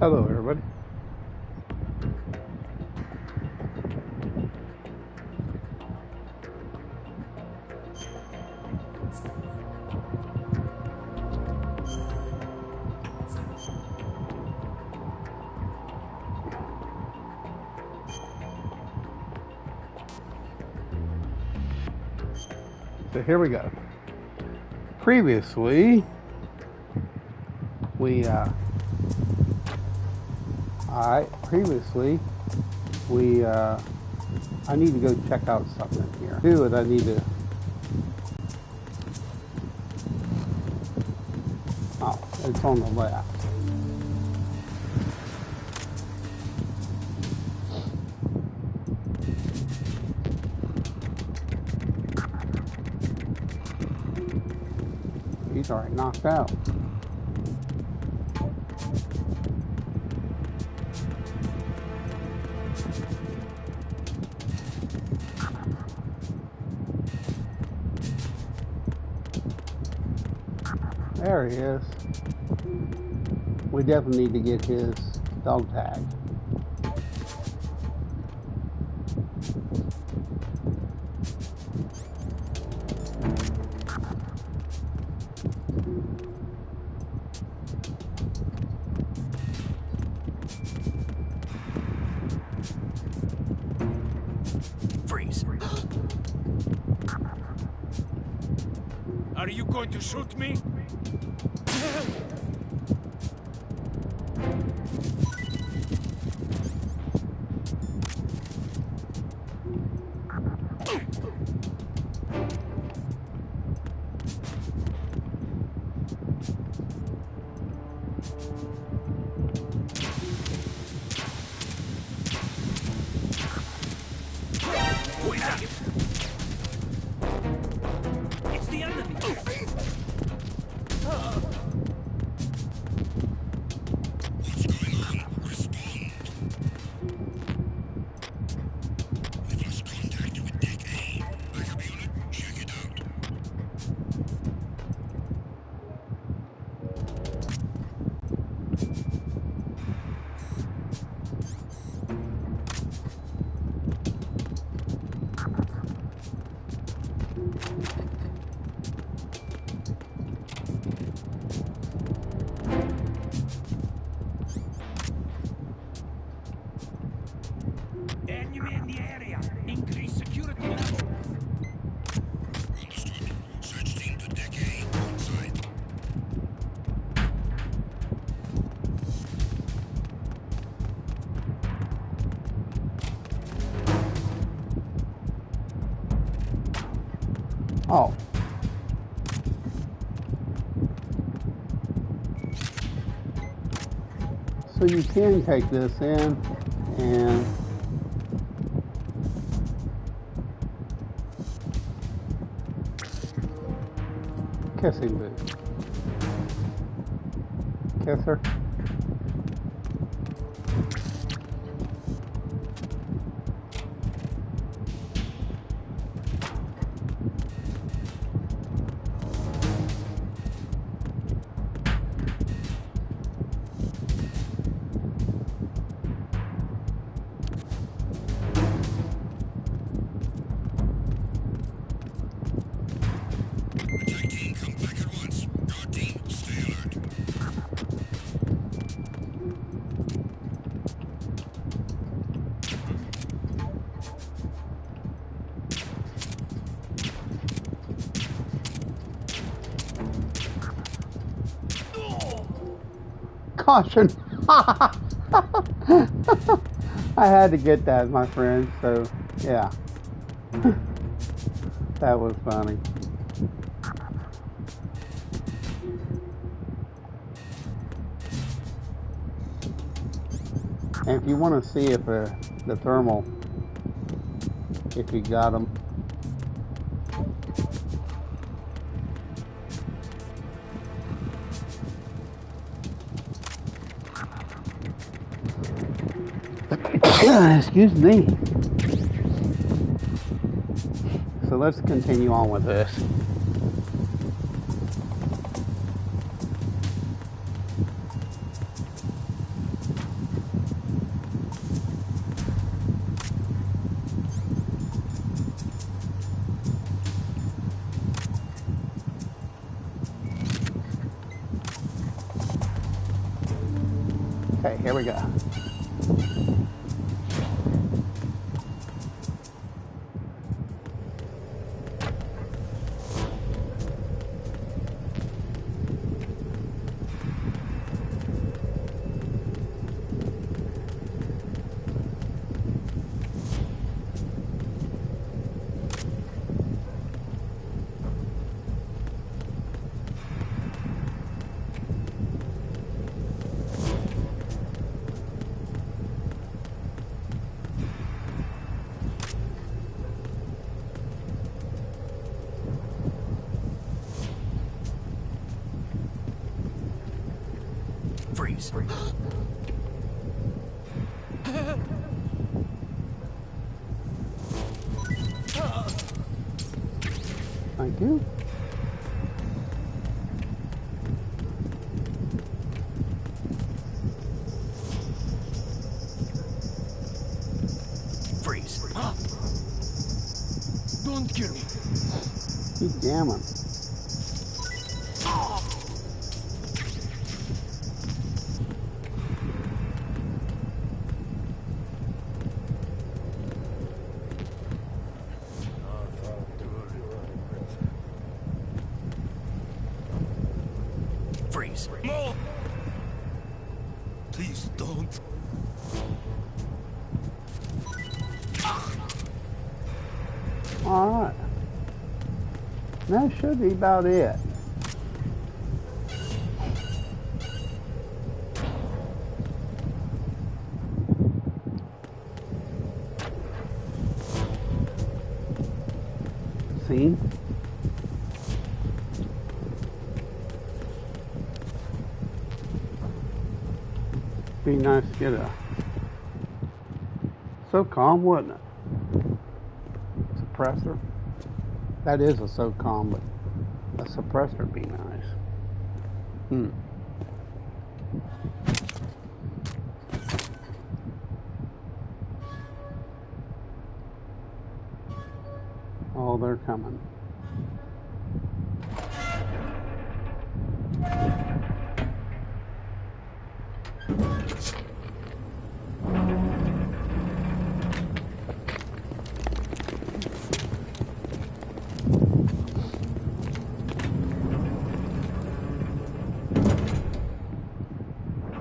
Hello, everybody. So here we go. Previously, I need to go check out something here. To do it, I need to, oh, it's on the left. He's already knocked out. There he is. We definitely need to get his dog tag. Freeze. Are you going to shoot me? It's the enemy. Enemy in the area. Increase security level. Understood. Search team to deck A on site. Oh. So you can take this in and kissing booth. Kiss her. Attack team, come back at once. Guard team, stay alert. Caution. I had to get that, my friend, so yeah. That was funny. And if you want to see if the thermal, if you got them, excuse me. So let's continue on with this. Okay, here we go. Freeze. Thank you. Freeze. Don't kill me. Keep jamming. Freeze. More. Please don't. Alright. That should be about it. See? Be nice to get a SOCOM, wouldn't it? Suppressor. That is a SOCOM, but a suppressor would be nice. Oh, they're coming.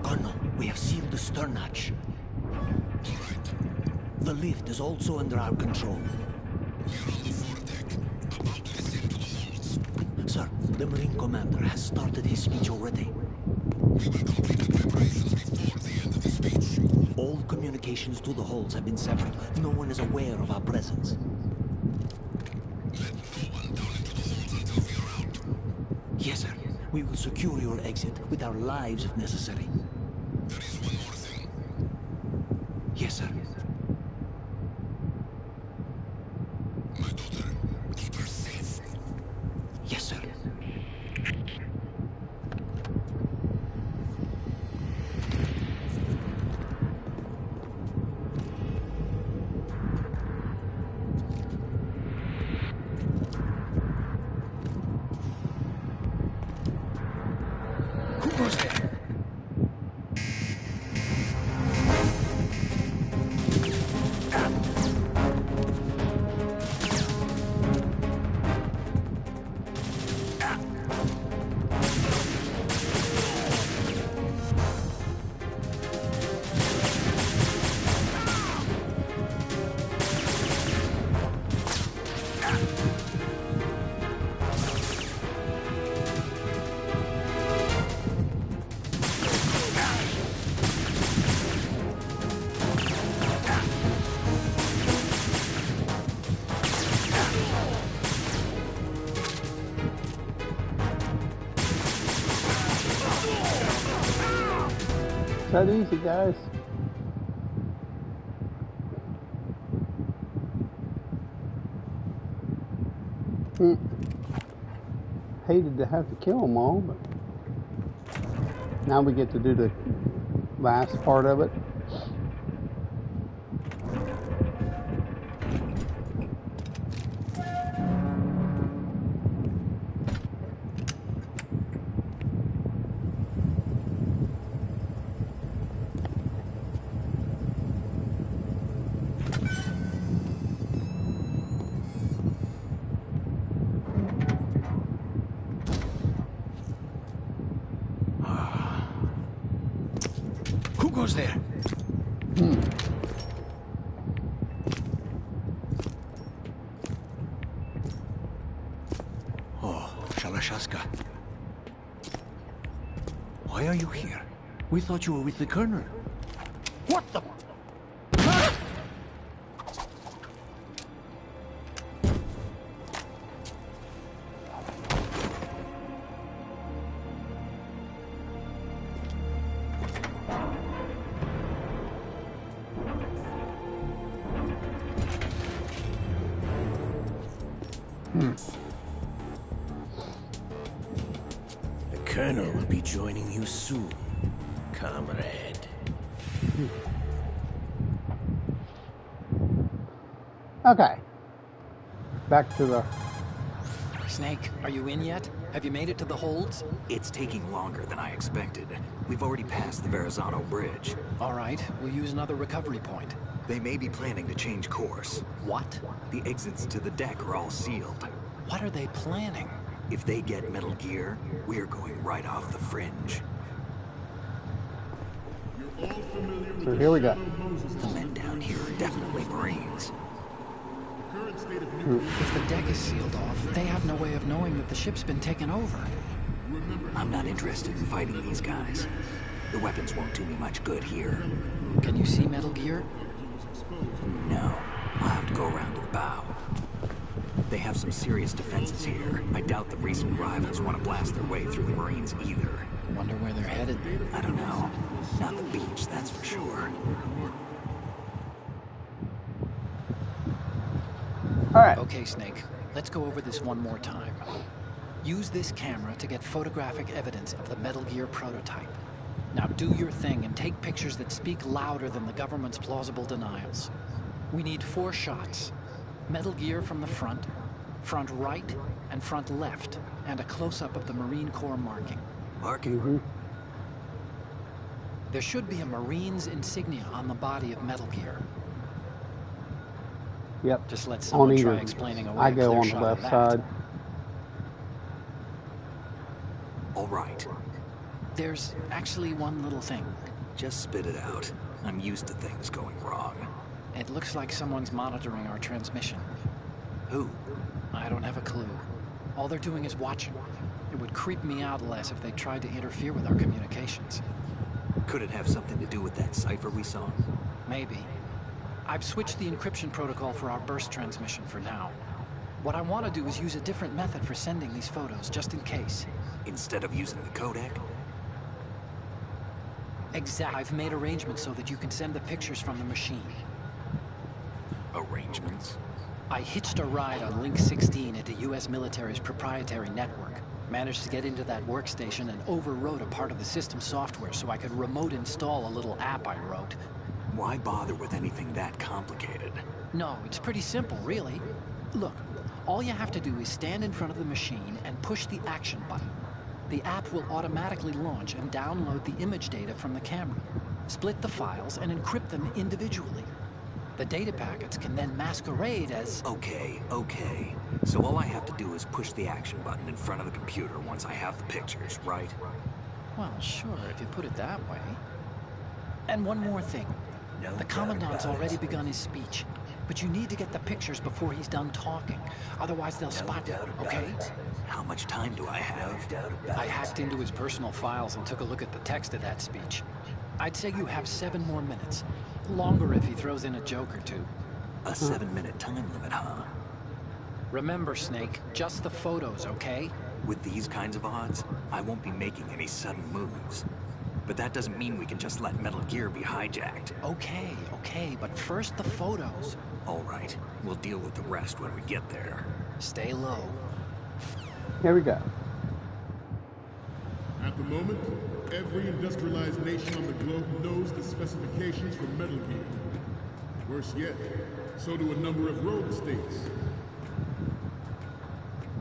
Colonel, we have sealed the stern hatch. The lift is also under our control. We are on the foredeck, about to descend to the holds. Sir, the Marine Commander has started his speech already. We will complete the preparations before the end of the speech. All communications to the holds have been severed. No one is aware of our presence. Let no one down into the holds until we are out. Yes, sir. We will secure your exit with our lives if necessary. There is one more thing. Yes, sir. My daughter, keep her safe. Yes, sir. Who goes there? Is that easy, guys? Hated to have to kill them all, but now we get to do the last part of it. Who goes there? Oh, Shalashaska. Why are you here? We thought you were with the Colonel. What the? The Colonel will be joining you soon, comrade. Okay. Back to the... Snake, are you in yet? Have you made it to the holds? It's taking longer than I expected. We've already passed the Verrazano Bridge. All right, we'll use another recovery point. They may be planning to change course. What? The exits to the deck are all sealed. What are they planning? If they get Metal Gear, we're going right off the fringe. So here we go. The men down here are definitely Marines. If the deck is sealed off, they have no way of knowing that the ship's been taken over. I'm not interested in fighting these guys. The weapons won't do me much good here. Can you see Metal Gear? No, I'll have to go around to the bow. They have some serious defenses here. I doubt the recent rivals want to blast their way through the Marines either. Wonder where they're headed. I don't know. Not the beach, that's for sure. All right. Okay, Snake, let's go over this one more time. Use this camera to get photographic evidence of the Metal Gear prototype. Now do your thing and take pictures that speak louder than the government's plausible denials. We need 4 shots. Metal Gear from the front, front right, and front left, and a close-up of the Marine Corps marking. Marking? There should be a Marine's insignia on the body of Metal Gear. Yep. Just let On someone try either. explaining away I a go clear on the shot left of that. side. All right. There's actually one little thing. Just spit it out. I'm used to things going wrong. It looks like someone's monitoring our transmission. Who? I don't have a clue. All they're doing is watching. It would creep me out less if they tried to interfere with our communications. Could it have something to do with that cipher we saw? Maybe. I've switched the encryption protocol for our burst transmission for now. What I want to do is use a different method for sending these photos, just in case. Instead of using the codec? Exactly. I've made arrangements so that you can send the pictures from the machine. Arrangements? I hitched a ride on Link 16 into U.S. military's proprietary network. Managed to get into that workstation and overwrote a part of the system software so I could remote install a little app I wrote. Why bother with anything that complicated? No, it's pretty simple, really. Look, all you have to do is stand in front of the machine and push the action button. The app will automatically launch and download the image data from the camera, split the files, and encrypt them individually. The data packets can then masquerade as... Okay. So all I have to do is push the action button in front of the computer once I have the pictures, right? Well, sure, if you put it that way. And one more thing. The Commandant's already begun his speech, but you need to get the pictures before he's done talking. Otherwise, they'll spot you, okay? How much time do I have? I hacked into his personal files and took a look at the text of that speech. I'd say you have 7 more minutes. Longer if he throws in a joke or two. A 7-minute time limit, huh? Remember, Snake, just the photos, okay? With these kinds of odds, I won't be making any sudden moves. But that doesn't mean we can just let Metal Gear be hijacked. Okay, but first the photos. All right, we'll deal with the rest when we get there. Stay low. Here we go. At the moment, every industrialized nation on the globe knows the specifications for Metal Gear. Worse yet, so do a number of rogue states.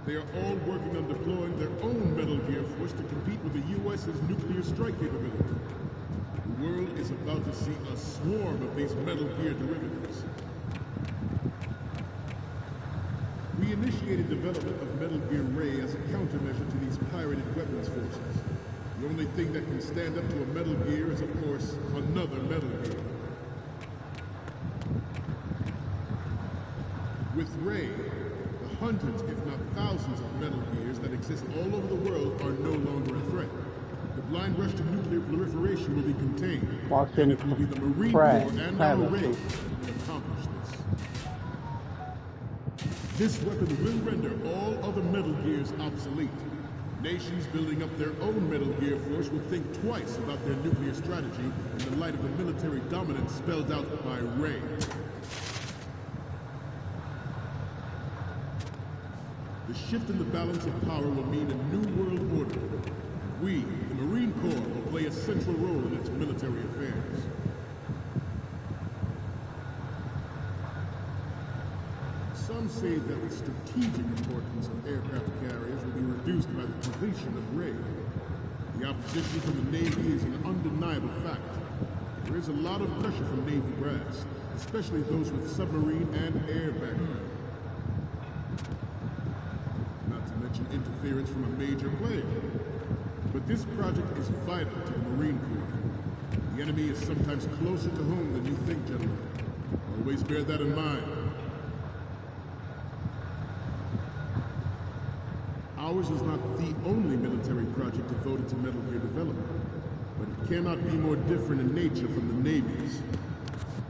They are all working on deploying their own Metal Gear force to compete with the U.S.'s nuclear strike capability. The world is about to see a swarm of these Metal Gear derivatives. We initiated development of Metal Gear Ray as a countermeasure to these pirated weapons forces. The only thing that can stand up to a Metal Gear is, of course, another Metal Gear. With Ray, the hundreds, if not thousands, of Metal Gears that exist all over the world are no longer a threat. The blind rush to nuclear proliferation will be contained. Watching And it will be the Marine Corps and our Ray Travis. that accomplish this. This weapon will render all other Metal Gears obsolete. Nations building up their own Metal Gear force will think twice about their nuclear strategy in the light of the military dominance spelled out by Ray. The shift in the balance of power will mean a new world order. We, the Marine Corps, will play a central role in its military affairs. Some say that the strategic importance of aircraft carriers will be reduced by the completion of Ray. The opposition from the Navy is an undeniable fact. There is a lot of pressure from Navy brass, especially those with submarine and air background. Not to mention interference from a major player. But this project is vital to the Marine Corps. The enemy is sometimes closer to home than you think, gentlemen. Always bear that in mind. Ours is not the only military project devoted to Metal Gear development, but it cannot be more different in nature from the Navy's.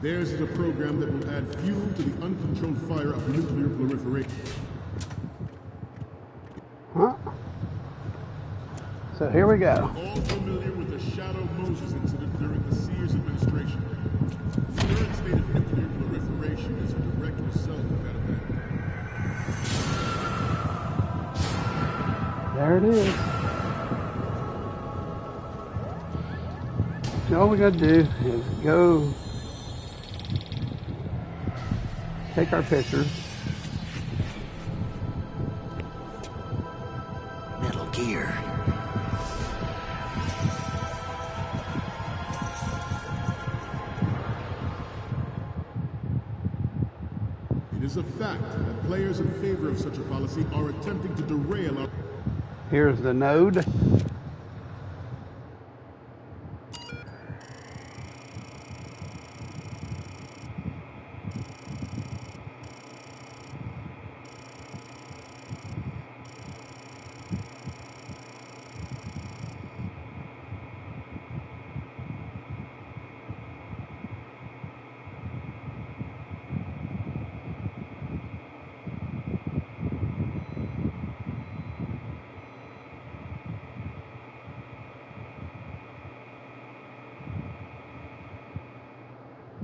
Theirs is a program that will add fuel to the uncontrolled fire of nuclear proliferation. Huh? So here we go. All familiar with the Shadow Moses incident during the Sears administration. The current state of nuclear proliferation is a direct result of that event. There it is. So all we gotta do is go take our pictures. Metal Gear. It is a fact that players in favor of such a policy are attempting to derail our... Here's the node.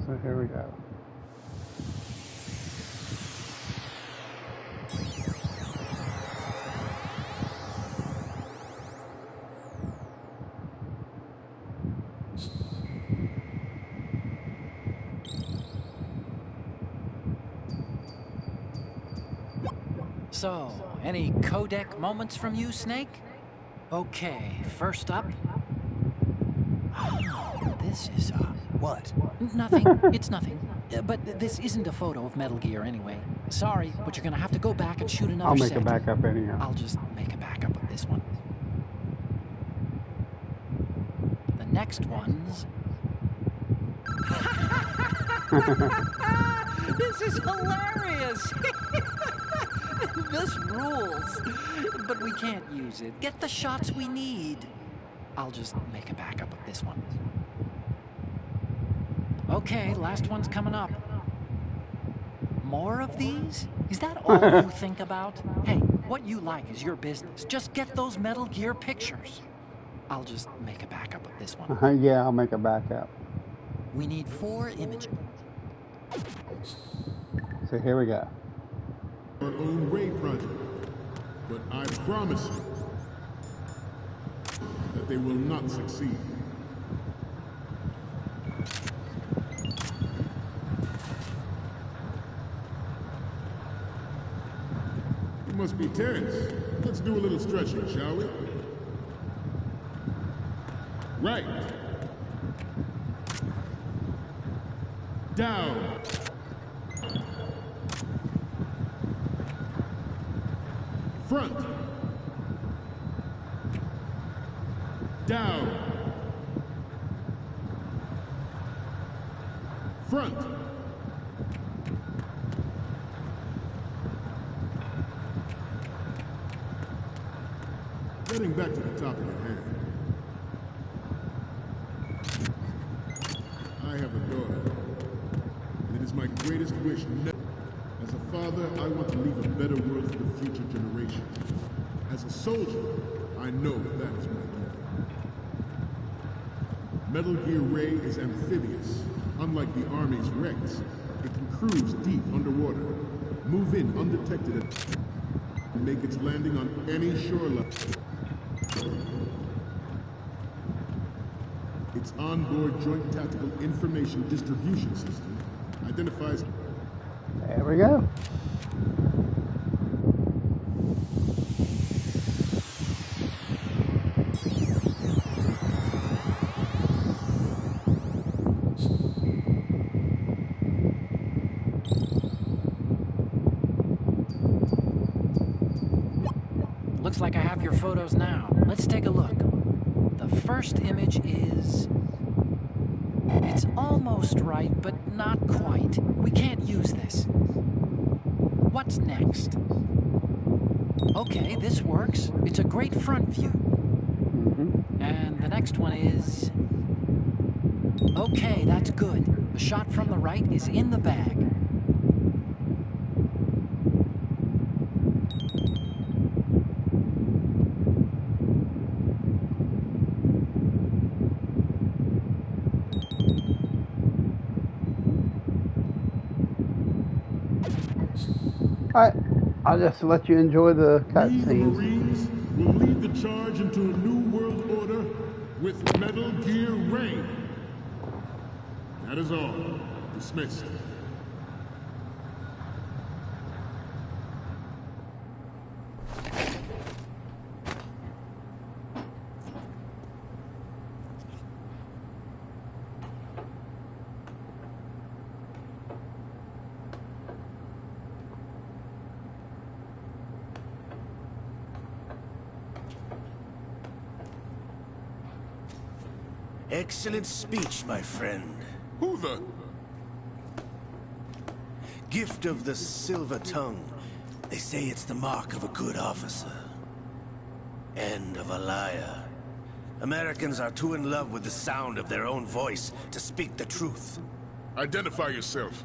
So here we go. So, any codec moments from you, Snake? Okay, first up. This is, What? nothing. It's nothing. But this isn't a photo of Metal Gear anyway. Sorry, but you're gonna have to go back and shoot another I'll make set. a backup anyhow. I'll just make a backup of this one. The next one's... This is hilarious! This rules. But we can't use it. Get the shots we need. I'll just make a backup of this one. Okay, last one's coming up. More of these? Is that all you think about? Hey, what you like is your business. Just get those Metal Gear pictures. I'll just make a backup of this one. Yeah, I'll make a backup. We need 4 images. So here we go. our own Ray project. But I promise you that they will not succeed. You must be tense. Let's do a little stretching, shall we? Right. Down. Front. Down. Front. Getting back to the topic at hand. I have a daughter, and it is my greatest wish never. As a father, I want to leave a better world for the future generations. As a soldier, I know that is my duty. Metal Gear Ray is amphibious. Unlike the Army's Rex, it can cruise deep underwater, move in undetected, and make its landing on any shoreline. Its onboard Joint Tactical Information Distribution System identifies... There we go. Looks like I have your photos now. Let's take a look. The first image is... It's almost right, but not quite. We can't use this. What's next? Okay, this works. It's a great front view. And the next one is... Okay, that's good. The shot from the right is in the bag. Alright, I'll just let you enjoy the We, the cutscenes. Marines, will lead the charge into a new world order with Metal Gear Ray. That is all. Dismissed. Excellent speech, my friend. Who the... Gift of the silver tongue. They say it's the mark of a good officer. End of a liar. Americans are too in love with the sound of their own voice to speak the truth. Identify yourself.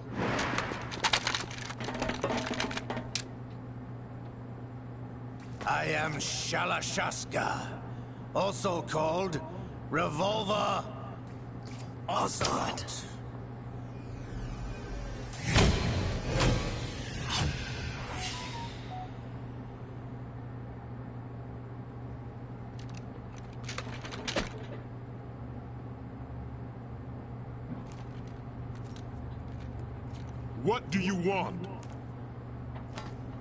I am Shalashaska, also called Revolver Ocelot. What do you want?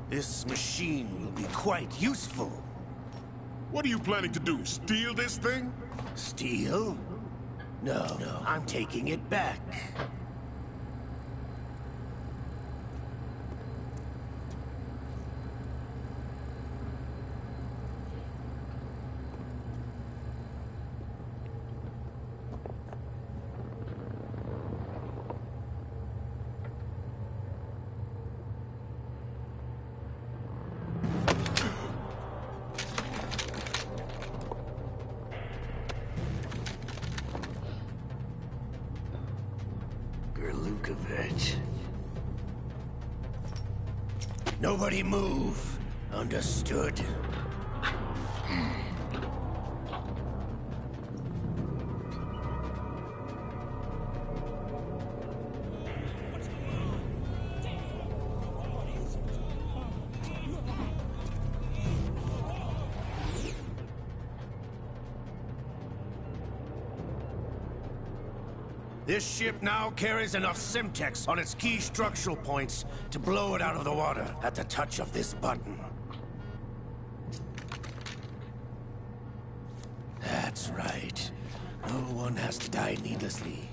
This machine will be quite useful. What are you planning to do? Steal this thing? Steal? No, I'm taking it back. Gerlukovich. Nobody move. Understood? This ship now carries enough Simtex on its key structural points to blow it out of the water at the touch of this button. That's right. No one has to die needlessly.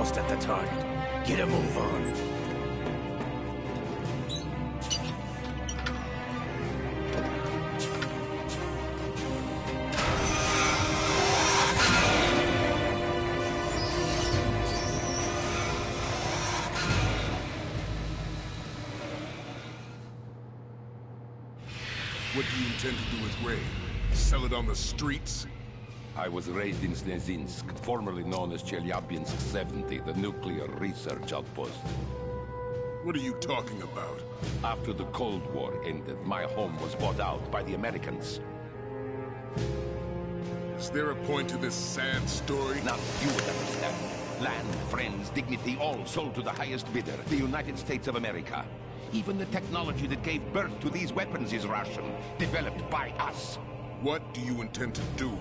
almost at the target. Get a move on. What do you intend to do with Ray? Sell it on the streets? I was raised in Snezinsk, formerly known as Chelyabinsk 70, the nuclear research outpost. What are you talking about? After the Cold War ended, my home was bought out by the Americans. Is there a point to this sad story? Now you would understand. Land, friends, dignity, all sold to the highest bidder, the United States of America. Even the technology that gave birth to these weapons is Russian, developed by us. What do you intend to do?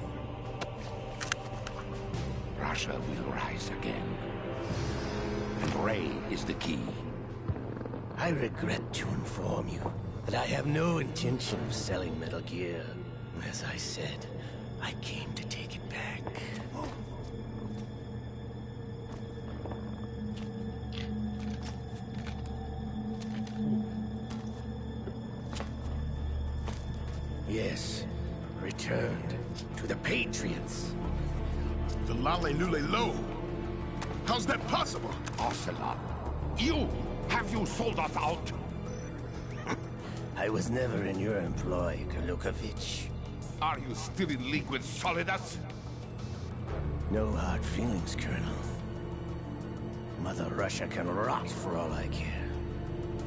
Russia will rise again. And Ray is the key. I regret to inform you that I have no intention of selling Metal Gear. As I said, I came to take it back. Yes, returned to the Patriots. The Lale Lule Lo? How's that possible? Ocelot, have you sold us out? I was never in your employ, Kurlukovich. Are you still in league with Solidus? No hard feelings, Colonel. Mother Russia can rot for all I care.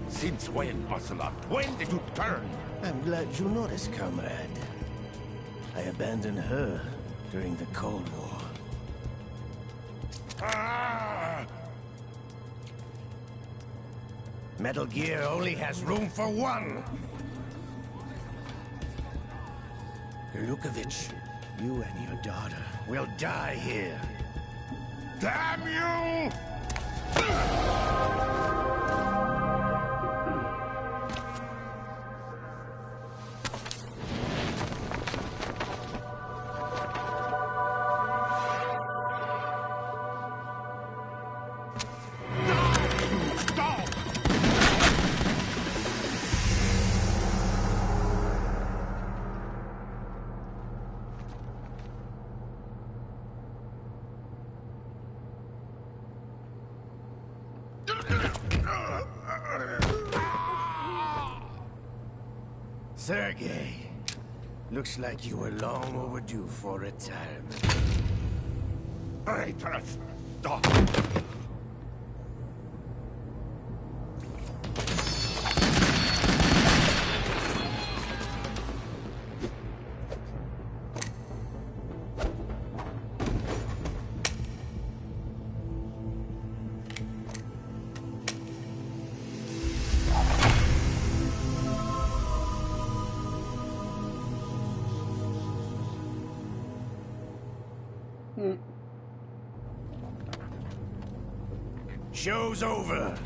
Since when, Ocelot? When did you turn? I'm glad you noticed, comrade. I abandoned her during the Cold War. Ah! Metal Gear only has room for one! Kurlukovich, you and your daughter will die here. Damn you! Sergei, looks like you were long overdue for retirement. Traitors! Stop! Show's over.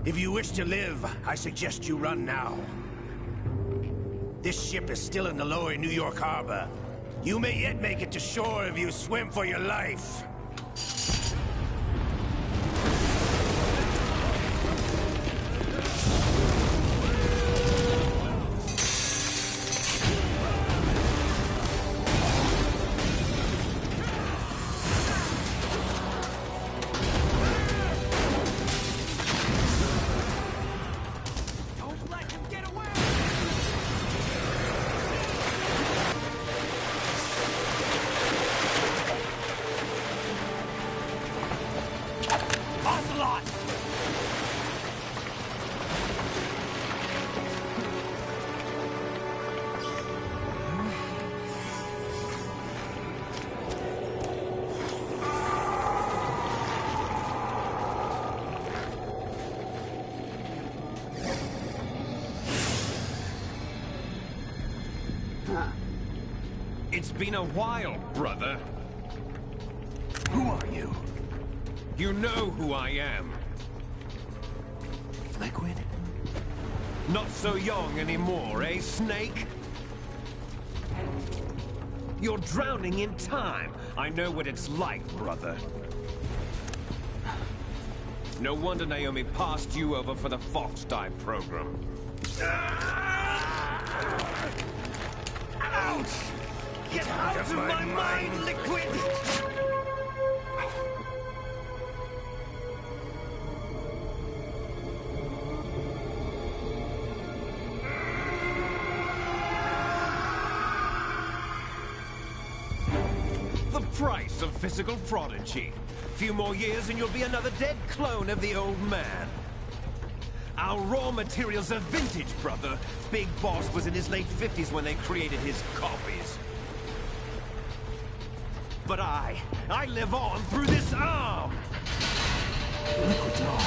If you wish to live, I suggest you run now. This ship is still in the lower New York harbor. You may yet make it to shore if you swim for your life. It's been a while, brother. Who are you? You know who I am. Liquid? Not so young anymore, eh, Snake? You're drowning in time. I know what it's like, brother. No wonder Naomi passed you over for the Fox-Die program. Ouch! Get out of my mind, Liquid! The price of physical prodigy. Few more years and you'll be another dead clone of the old man. Our raw materials are vintage, brother. Big Boss was in his late 50s when they created his copies. But I live on through this arm! Liquid's on.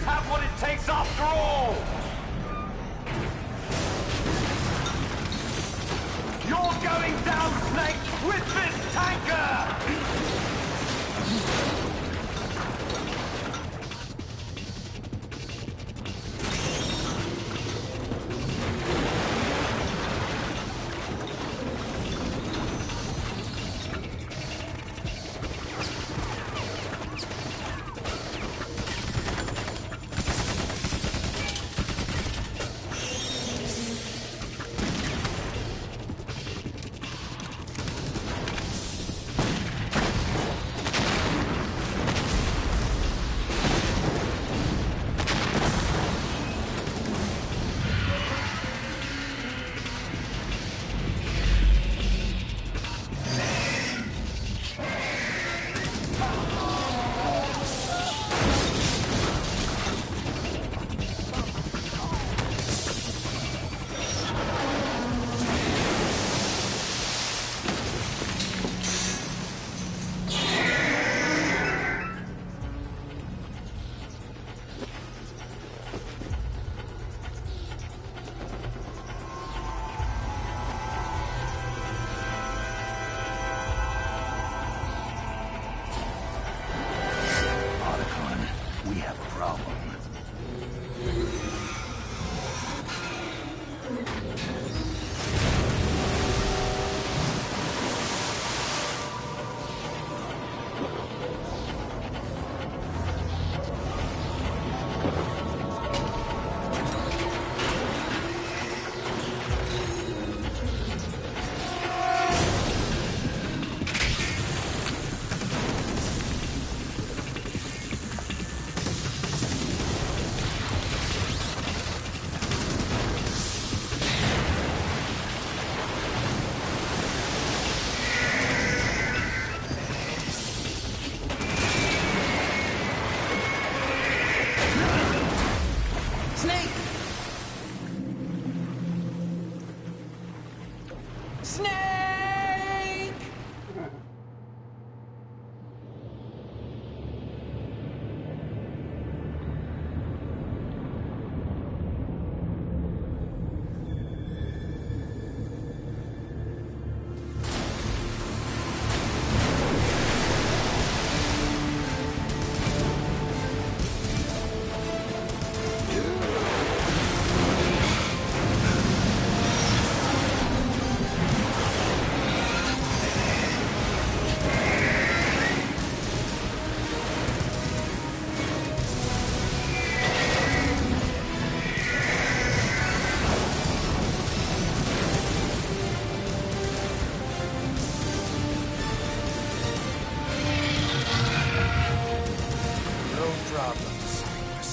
Have what it takes after all! You're going down, Snake, with this tanker!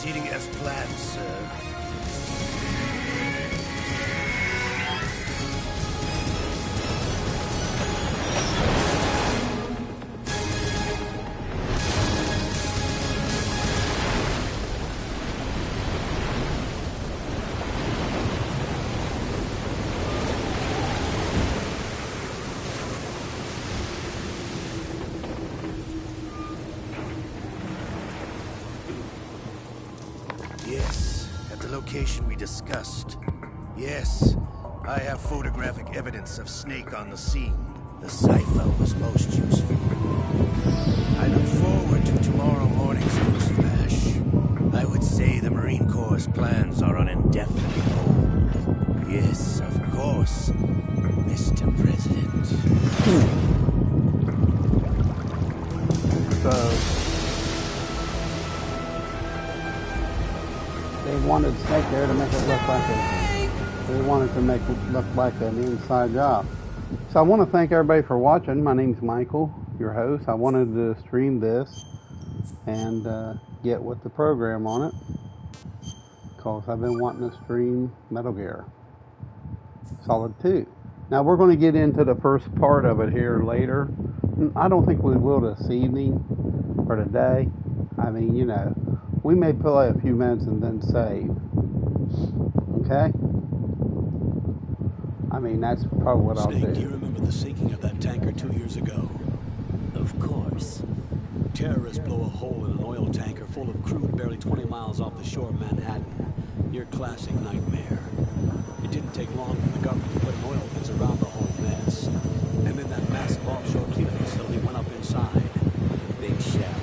Proceeding as planned, sir. Yes, at the location we discussed. Yes, I have photographic evidence of Snake on the scene. The cipher was most useful. I look forward to tomorrow morning's news flash. I would say the Marine Corps' plans are on indefinite hold. Yes, of course, Mr. President. So they wanted Snake there to make it look like they wanted to make it look like an inside job. So I want to thank everybody for watching. My name's Michael, your host. I wanted to stream this and get with the program on it because I've been wanting to stream Metal Gear Solid 2. Now we're going to get into the first part of it here later. I don't think we will this evening or today. I mean, you know, we may play a few minutes and then save. Okay? I mean, that's probably what I'll do. Do you remember the sinking of that tanker 2 years ago? Of course. Terrorists blow a hole in an oil tanker full of crude barely 20 miles off the shore of Manhattan. Your classic nightmare. It didn't take long for the government to put an oil fence around the whole mess. And then that massive offshore cleanup facility went up inside. Big Shell.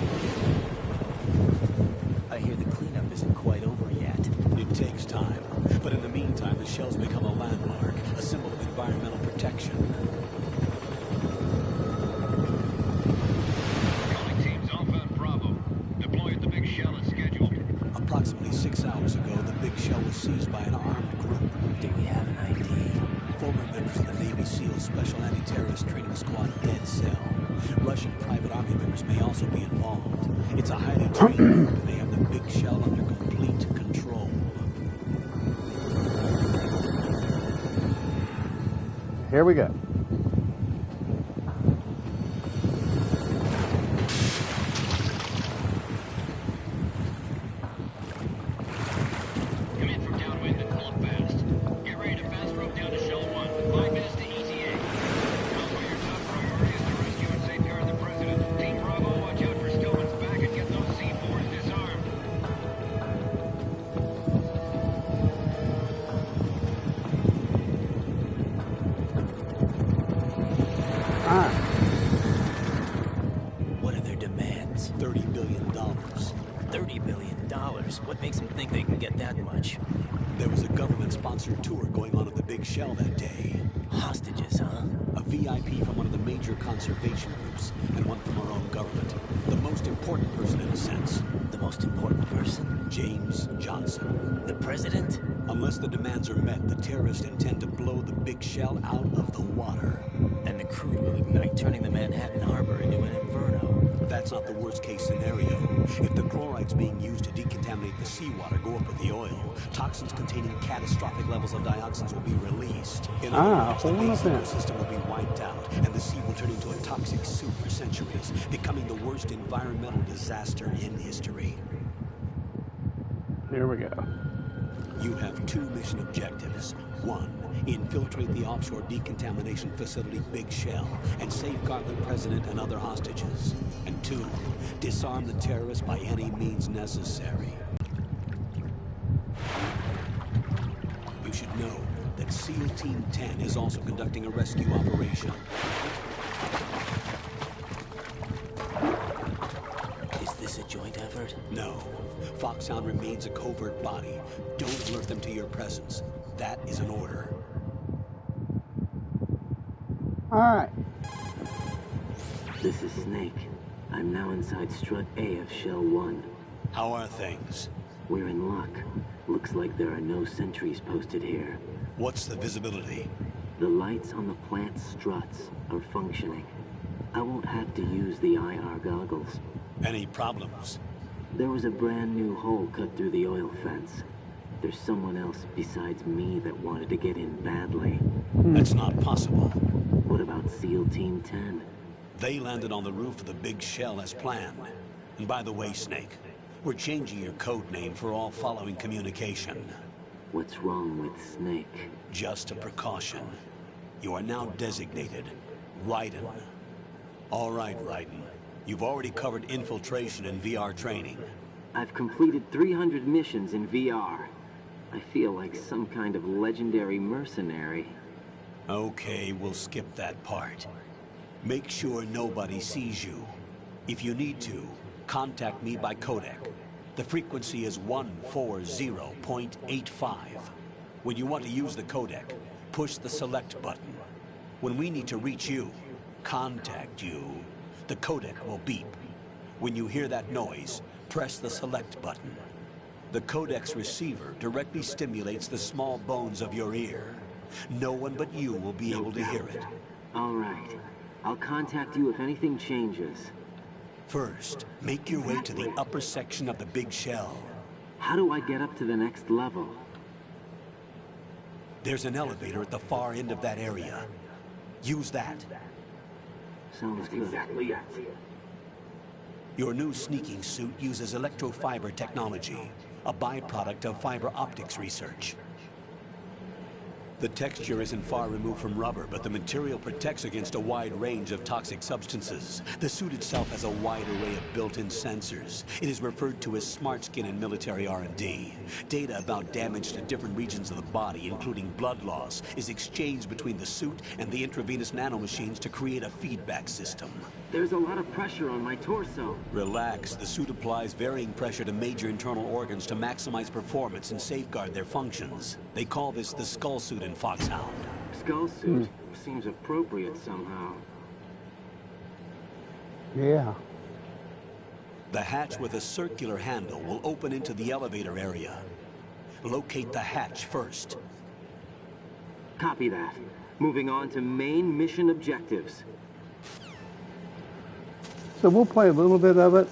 I hear the cleanup isn't quite over yet. It takes time. But in the meantime, the shell's become a landmark, a symbol of environmental protection. Calling teams Alpha and Bravo. Deploy at the Big Shell as scheduled. Approximately 6 hours ago, the Big Shell was seized by an armed group. Do we have an ID? Former members of the Navy SEAL Special Anti-Terrorist Training Squad Dead Cell. Russian private army members may also be involved. It's a highly trained group, and they have the Big Shell under complete control. Here we go. Come in from downwind and pull up fast. Get ready to fast rope down to Shell 1. 5 minutes to ETA. Elsewhere, your top priority is to rescue and safeguard the President. Team Bravo, watch out for Stillman's back and get those C4s disarmed. What are their demands? $30 billion. $30 billion? What makes them think they can get that much? There was a government-sponsored tour going on at the Big Shell that day. Hostages, huh? A VIP from one of the major conservation groups, and one from our own government. The most important person in a sense. The most important person? James Johnson. The President? Unless the demands are met, the terrorists intend to blow the Big Shell out of the water. And the crude will ignite, turning the Manhattan Harbor into an inferno. That's not the worst-case scenario. If the chlorides being used to decontaminate the seawater go up with the oil, toxins containing catastrophic levels of dioxins will be released. In other words, the base ecosystem will be wiped out, and the sea will turn into a toxic soup for centuries, becoming the worst environmental disaster in history. Here we go. You have 2 mission objectives. 1, infiltrate the offshore decontamination facility Big Shell and safeguard the President and other hostages. And 2, disarm the terrorists by any means necessary. You should know that SEAL Team 10 is also conducting a rescue operation. Is this a joint effort? No. Foxhound remains a covert body. Don't alert them to your presence. That is an order. Alright. This is Snake. I'm now inside Strut A of Shell 1. How are things? We're in luck. Looks like there are no sentries posted here. What's the visibility? The lights on the plant struts are functioning. I won't have to use the IR goggles. Any problems? There was a brand new hole cut through the oil fence. There's someone else besides me that wanted to get in badly. That's not possible. What about SEAL Team 10? They landed on the roof of the big shell as planned. And by the way, Snake, we're changing your code name for all following communication. What's wrong with Snake? Just a precaution. You are now designated Raiden. All right, Raiden. You've already covered infiltration and VR training. I've completed 300 missions in VR. I feel like some kind of legendary mercenary. Okay, we'll skip that part. Make sure nobody sees you. If you need to, contact me by codec. The frequency is 140.85. When you want to use the codec, push the select button. When we need to reach you, contact you, the codec will beep. When you hear that noise, press the select button. The codec's receiver directly stimulates the small bones of your ear. No one but you will be able to hear it. All right. I'll contact you if anything changes. First, make your way to the upper section of the big shell. How do I get up to the next level? There's an elevator at the far end of that area. Use that. Sounds good. Exactly it. Your new sneaking suit uses electrofiber technology, a byproduct of fiber optics research. The texture isn't far removed from rubber, but the material protects against a wide range of toxic substances. The suit itself has a wide array of built-in sensors. It is referred to as smart skin in military R&D. Data about damage to different regions of the body, including blood loss, is exchanged between the suit and the intravenous nanomachines to create a feedback system. There's a lot of pressure on my torso. Relax. The suit applies varying pressure to major internal organs to maximize performance and safeguard their functions. They call this the skull suit in Foxhound. Skull suit seems appropriate somehow. Yeah. The hatch with a circular handle will open into the elevator area. Locate the hatch first. Copy that. Moving on to main mission objectives. So we'll play a little bit of it.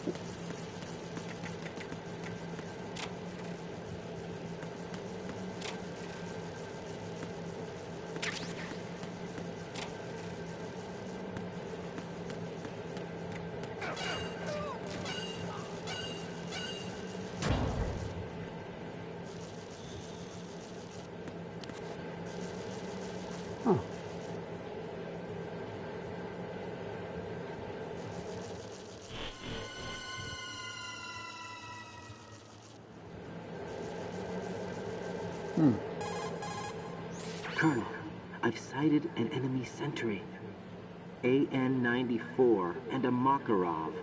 Huh. Colonel, I've sighted an enemy sentry. AN-94 and a Makarov.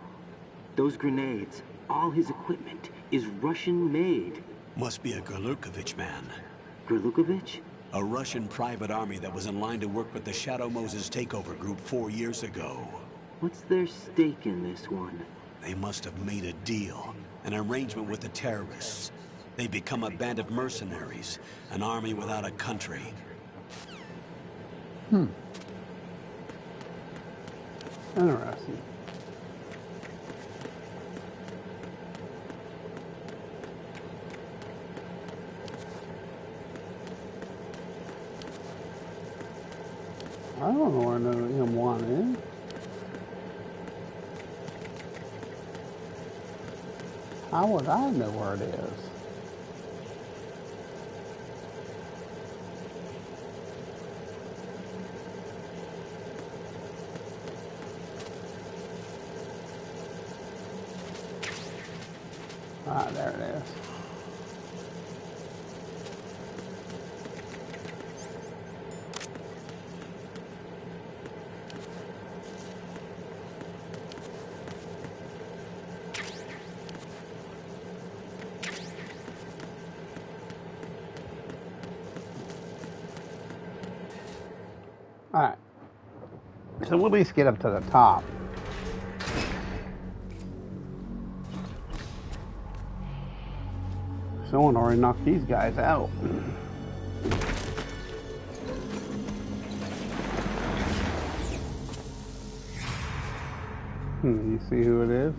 Those grenades, all his equipment, is Russian-made. Must be a Gorlukovich man. Gorlukovich? A Russian private army that was in line to work with the Shadow Moses takeover group 4 years ago. What's their stake in this one? They must have made a deal, an arrangement with the terrorists. They become a band of mercenaries, an army without a country. Interesting. I don't know where no M1 is. How would I know where it is? Ah, there it is. All right. So we'll at least get up to the top. Someone already knocked these guys out. You see who it is?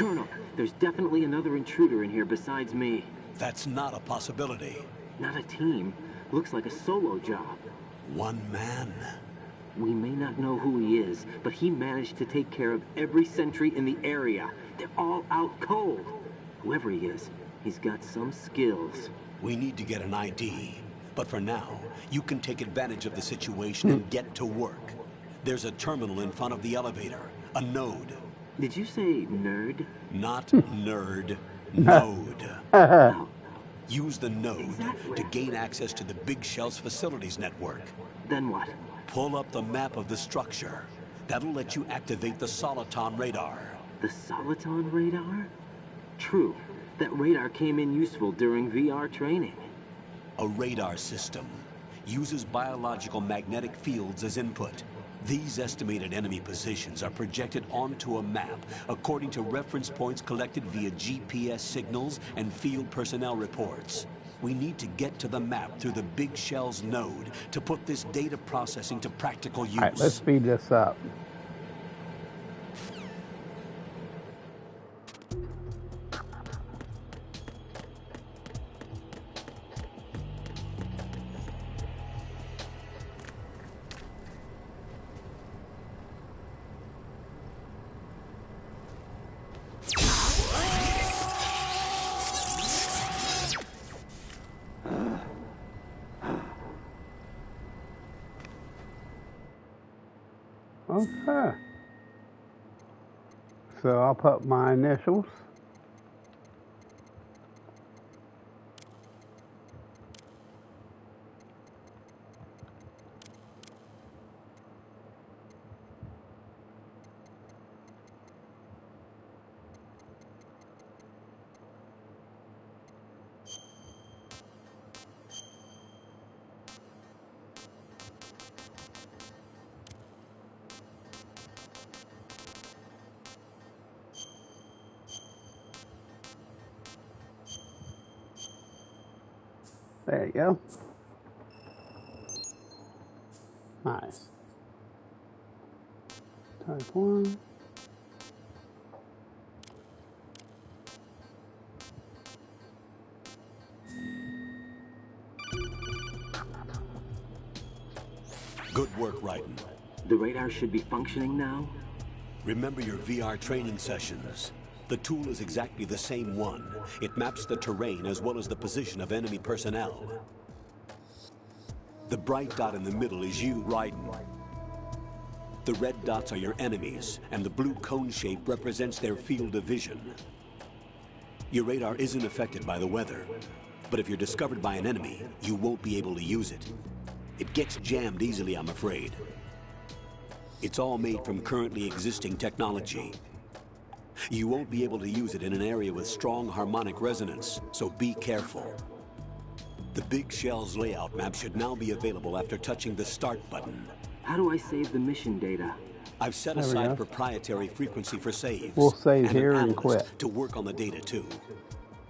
Colonel, there's definitely another intruder in here besides me. That's not a possibility. Not a team. Looks like a solo job. One man. We may not know who he is, but he managed to take care of every sentry in the area. They're all out cold. Whoever he is, he's got some skills. We need to get an ID. But for now, you can take advantage of the situation and get to work. There's a terminal in front of the elevator. A node. Did you say nerd? Not nerd. Node. Use the node to gain access to the Big Shell's facilities network. Then what? Pull up the map of the structure. That'll let you activate the Soliton radar. The Soliton radar? True. That radar came in useful during VR training. A radar system uses biological magnetic fields as input. These estimated enemy positions are projected onto a map according to reference points collected via GPS signals and field personnel reports. We need to get to the map through the Big Shell's node to put this data processing to practical use. All right, let's speed this up. Okay. So I'll put my initials. There you go. Nice. Type 1. Good work, Raiden. The radar should be functioning now? Remember your VR training sessions. The tool is exactly the same one. It maps the terrain as well as the position of enemy personnel. The bright dot in the middle is you, Raiden. The red dots are your enemies, and the blue cone shape represents their field of vision. Your radar isn't affected by the weather, but if you're discovered by an enemy, you won't be able to use it. It gets jammed easily, I'm afraid. It's all made from currently existing technology. You won't be able to use it in an area with strong harmonic resonance, so be careful. The Big Shell's layout map should now be available after touching the Start button. How do I save the mission data? I've set aside proprietary frequency for saves. We'll save and here an and quit. analyst to work on the data too.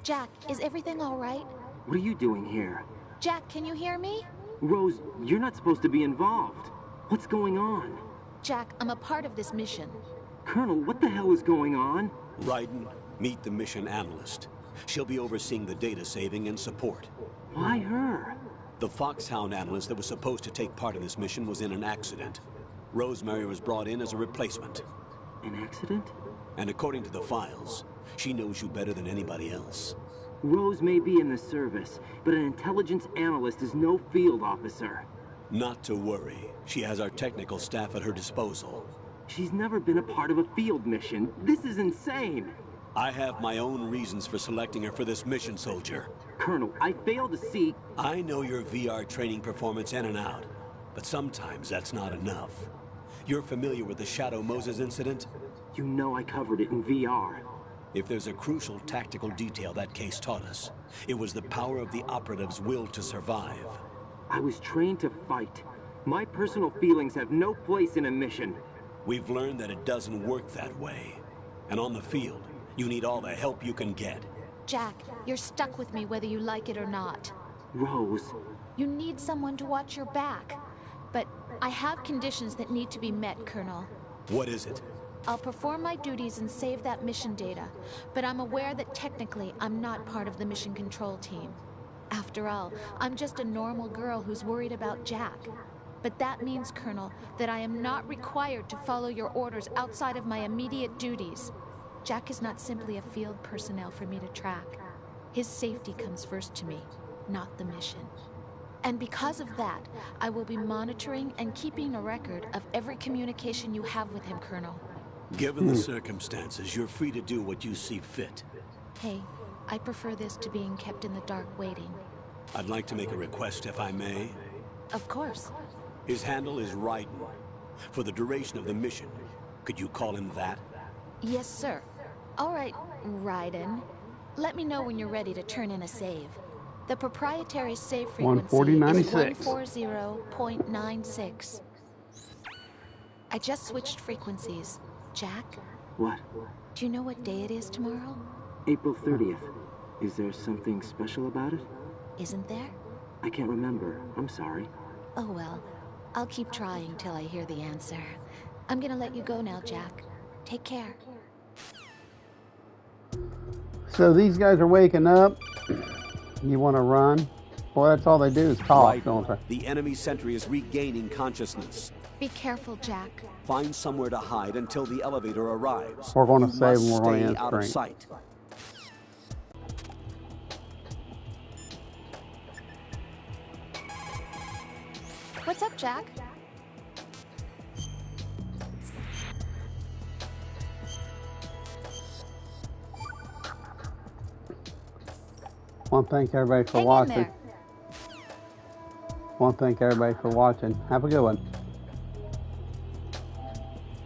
Jack, is everything all right? What are you doing here? Jack, can you hear me? Rose, you're not supposed to be involved. What's going on? Jack, I'm a part of this mission. Colonel, what the hell is going on? Raiden, meet the mission analyst. She'll be overseeing the data saving and support. Why her? The Foxhound analyst that was supposed to take part in this mission was in an accident. Rosemary was brought in as a replacement. An accident? And according to the files, she knows you better than anybody else. Rose may be in the service, but an intelligence analyst is no field officer. Not to worry. She has our technical staff at her disposal. She's never been a part of a field mission. This is insane. I have my own reasons for selecting her for this mission, soldier. Colonel, I fail to see... I know your VR training performance in and out, but sometimes that's not enough. You're familiar with the Shadow Moses incident? You know I covered it in VR. If there's a crucial tactical detail that case taught us, it was the power of the operative's will to survive. I was trained to fight. My personal feelings have no place in a mission. We've learned that it doesn't work that way. And on the field, you need all the help you can get. Jack, you're stuck with me whether you like it or not. Rose. You need someone to watch your back. But I have conditions that need to be met, Colonel. What is it? I'll perform my duties and save that mission data, but I'm aware that technically I'm not part of the mission control team. After all, I'm just a normal girl who's worried about Jack. But that means, Colonel, that I am not required to follow your orders outside of my immediate duties. Jack is not simply a field personnel for me to track. His safety comes first to me, not the mission. And because of that, I will be monitoring and keeping a record of every communication you have with him, Colonel. Given the circumstances, you're free to do what you see fit. Hey, I prefer this to being kept in the dark waiting. I'd like to make a request, if I may. Of course. His handle is Raiden. For the duration of the mission, could you call him that? Yes, sir. All right, Raiden. Let me know when you're ready to turn in a save. The proprietary save frequency is 140.96. I just switched frequencies. Jack? What? Do you know what day it is tomorrow? April 30th. Is there something special about it? Isn't there? I can't remember. I'm sorry. Oh well. I'll keep trying till I hear the answer. I'm gonna let you go now, Jack. Take care. So these guys are waking up. You want to run? Well, that's all they do is talk, Right. don't they? The enemy sentry is regaining consciousness. Be careful, Jack. Find somewhere to hide until the elevator arrives. We're going to You save must and we're going to stay end out of screen. sight. What's up, Jack? Want to thank everybody for Hang in watching. there. Want to thank everybody for watching. Have a good one.